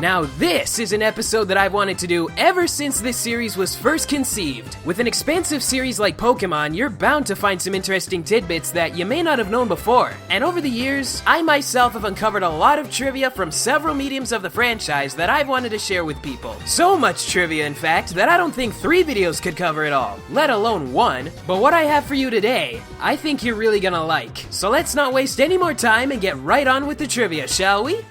Now this is an episode that I've wanted to do ever since this series was first conceived. With an expansive series like Pokemon, you're bound to find some interesting tidbits that you may not have known before. And over the years, I myself have uncovered a lot of trivia from several mediums of the franchise that I've wanted to share with people. So much trivia, in fact, that I don't think 3 videos could cover it all, let alone 1. But what I have for you today, I think you're really gonna like. So let's not waste any more time and get right on with the trivia, shall we?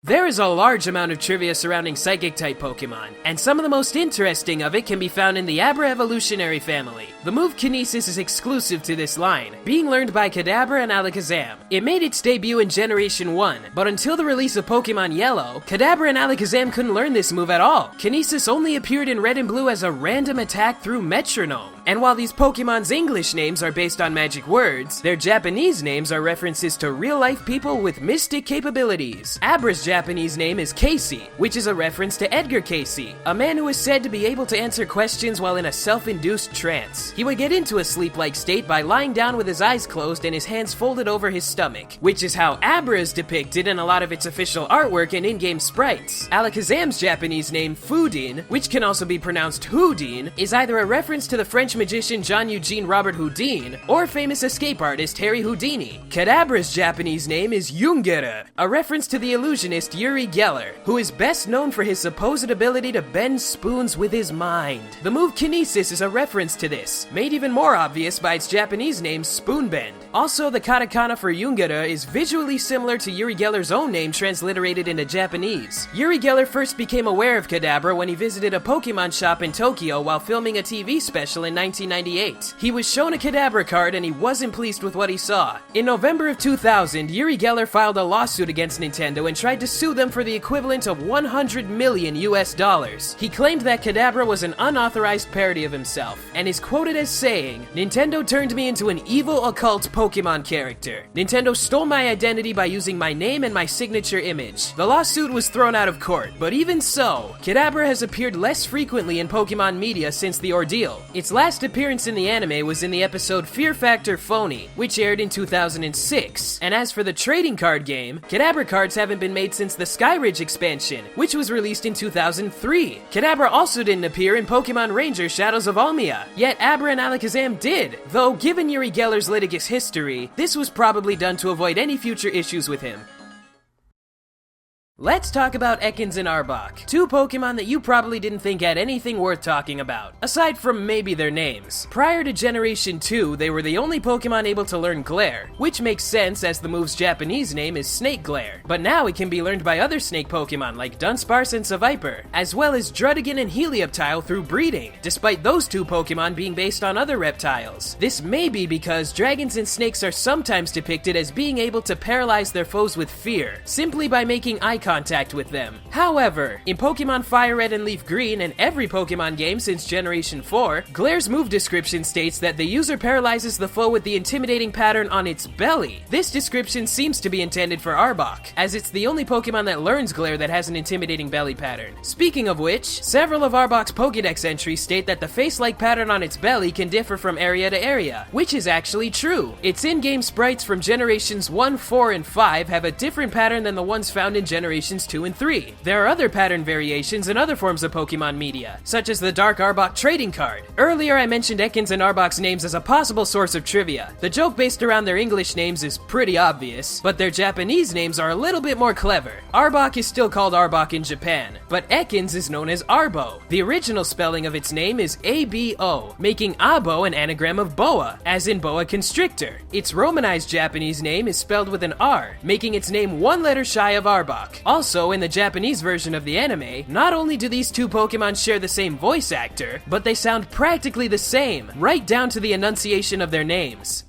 There is a large amount of trivia surrounding Psychic-type Pokemon, and some of the most interesting of it can be found in the Abra evolutionary family. The move Kinesis is exclusive to this line, being learned by Kadabra and Alakazam. It made its debut in Generation 1, but until the release of Pokemon Yellow, Kadabra and Alakazam couldn't learn this move at all. Kinesis only appeared in Red and Blue as a random attack through Metronome. And while these Pokemon's English names are based on magic words, their Japanese names are references to real-life people with mystic capabilities. Abra's Japanese name is Cayce, which is a reference to Edgar Cayce, a man who is said to be able to answer questions while in a self-induced trance. He would get into a sleep-like state by lying down with his eyes closed and his hands folded over his stomach, which is how Abra is depicted in a lot of its official artwork and in-game sprites. Alakazam's Japanese name, Fudin, which can also be pronounced Houdin, is either a reference to the French magician Jean-Eugene Robert-Houdin or famous escape artist Harry Houdini. Kadabra's Japanese name is Jungere, a reference to the illusionist Uri Geller, who is best known for his supposed ability to bend spoons with his mind. The move Kinesis is a reference to this, made even more obvious by its Japanese name Spoonbend. Also, the katakana for Jungere is visually similar to Uri Geller's own name transliterated into Japanese. Uri Geller first became aware of Kadabra when he visited a Pokemon shop in Tokyo while filming a TV special in 1998. He was shown a Kadabra card and he wasn't pleased with what he saw. In November of 2000, Uri Geller filed a lawsuit against Nintendo and tried to sue them for the equivalent of $100 million US. He claimed that Kadabra was an unauthorized parody of himself, and is quoted as saying, "Nintendo turned me into an evil occult Pokemon character. Nintendo stole my identity by using my name and my signature image." The lawsuit was thrown out of court, but even so, Kadabra has appeared less frequently in Pokemon media since the ordeal. Its last appearance in the anime was in the episode Fear Factor Phony, which aired in 2006. And as for the trading card game, Kadabra cards haven't been made since the Skyridge expansion, which was released in 2003. Kadabra also didn't appear in Pokemon Ranger Shadows of Almia, yet Abra and Alakazam did, though given Uri Geller's litigious history, this was probably done to avoid any future issues with him. Let's talk about Ekans and Arbok, 2 Pokemon that you probably didn't think had anything worth talking about, aside from maybe their names. Prior to Generation 2, they were the only Pokemon able to learn Glare, which makes sense as the move's Japanese name is Snake Glare, but now it can be learned by other snake Pokemon like Dunsparce and Seviper, as well as Druddigon and Helioptile through breeding, despite those 2 Pokemon being based on other reptiles. This may be because dragons and snakes are sometimes depicted as being able to paralyze their foes with fear, simply by making eye contact with them. However, in Pokemon Fire Red and Leaf Green and every Pokemon game since Generation 4, Glare's move description states that the user paralyzes the foe with the intimidating pattern on its belly. This description seems to be intended for Arbok, as it's the only Pokemon that learns Glare that has an intimidating belly pattern. Speaking of which, several of Arbok's Pokédex entries state that the face-like pattern on its belly can differ from area to area, which is actually true. Its in-game sprites from Generations 1, 4, and 5 have a different pattern than the ones found in Generations 2 and 3. There are other pattern variations in other forms of Pokemon media, such as the Dark Arbok trading card. Earlier I mentioned Ekans and Arbok's names as a possible source of trivia. The joke based around their English names is pretty obvious, but their Japanese names are a little bit more clever. Arbok is still called Arbok in Japan, but Ekans is known as Arbo. The original spelling of its name is A-B-O, making Abo an anagram of boa, as in boa constrictor. Its romanized Japanese name is spelled with an R, making its name 1 letter shy of Arbok. Also, in the Japanese version of the anime, not only do these 2 Pokemon share the same voice actor, but they sound practically the same, right down to the enunciation of their names.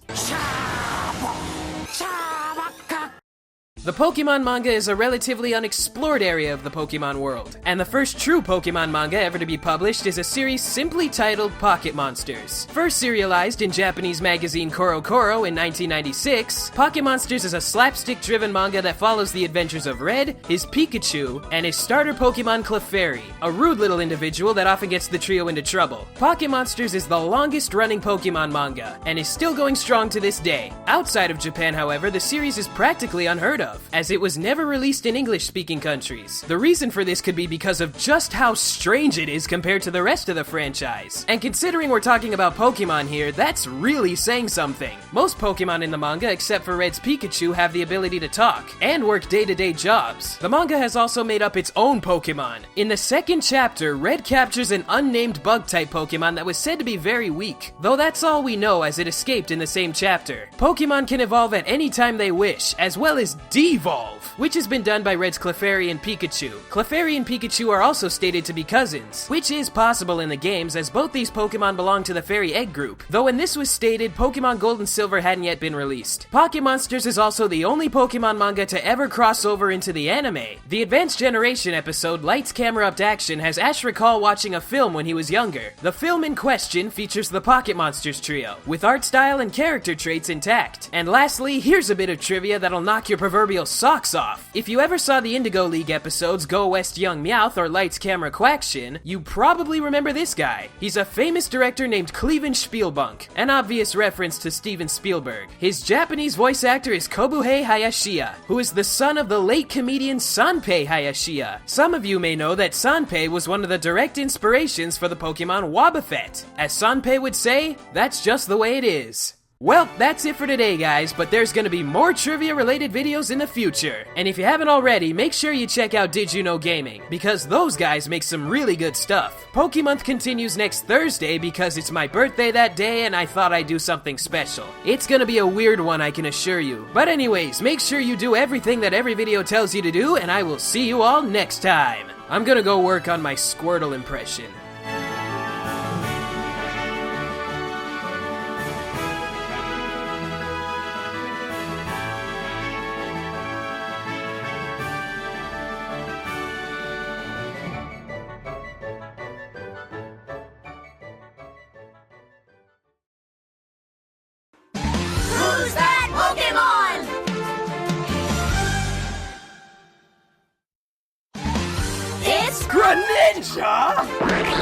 The Pokemon manga is a relatively unexplored area of the Pokemon world, and the first true Pokemon manga ever to be published is a series simply titled Pocket Monsters. First serialized in Japanese magazine Koro Koro in 1996, Pocket Monsters is a slapstick-driven manga that follows the adventures of Red, his Pikachu, and his starter Pokemon Clefairy, a rude little individual that often gets the trio into trouble. Pocket Monsters is the longest-running Pokemon manga, and is still going strong to this day. Outside of Japan, however, the series is practically unheard of, as it was never released in English-speaking countries. The reason for this could be because of just how strange it is compared to the rest of the franchise. And considering we're talking about Pokemon here, that's really saying something. Most Pokemon in the manga, except for Red's Pikachu, have the ability to talk, and work day-to-day jobs. The manga has also made up its own Pokemon. In the second chapter, Red captures an unnamed bug-type Pokemon that was said to be very weak, though that's all we know as it escaped in the same chapter. Pokemon can evolve at any time they wish, as well as devolve, which has been done by Red's Clefairy and Pikachu. Clefairy and Pikachu are also stated to be cousins, which is possible in the games as both these Pokemon belong to the Fairy Egg group, though when this was stated, Pokemon Gold and Silver hadn't yet been released. Pocket Monsters is also the only Pokemon manga to ever cross over into the anime. The Advanced Generation episode Lights Camera Up to Action has Ash recall watching a film when he was younger. The film in question features the Pocket Monsters trio, with art style and character traits intact. And lastly, here's a bit of trivia that'll knock your proverbial socks off. If you ever saw the Indigo League episodes Go West Young Meowth or Lights Camera Quaction, you probably remember this guy. He's a famous director named Cleavon Schpielbunk, an obvious reference to Steven Spielberg. His Japanese voice actor is Kobuhei Hayashiya, who is the son of the late comedian Sanpei Hayashiya. Some of you may know that Sanpei was one of the direct inspirations for the Pokemon Wobbuffet. As Sanpei would say, that's just the way it is. Well, that's it for today, guys, but there's gonna be more trivia-related videos in the future. And if you haven't already, make sure you check out DYKGaming, because those guys make some really good stuff. Poké-Month continues next Thursday because it's my birthday that day and I thought I'd do something special. It's gonna be a weird one, I can assure you. But anyways, make sure you do everything that every video tells you to do, and I will see you all next time. I'm gonna go work on my Squirtle impression. Who's that Pokémon? It's Greninja!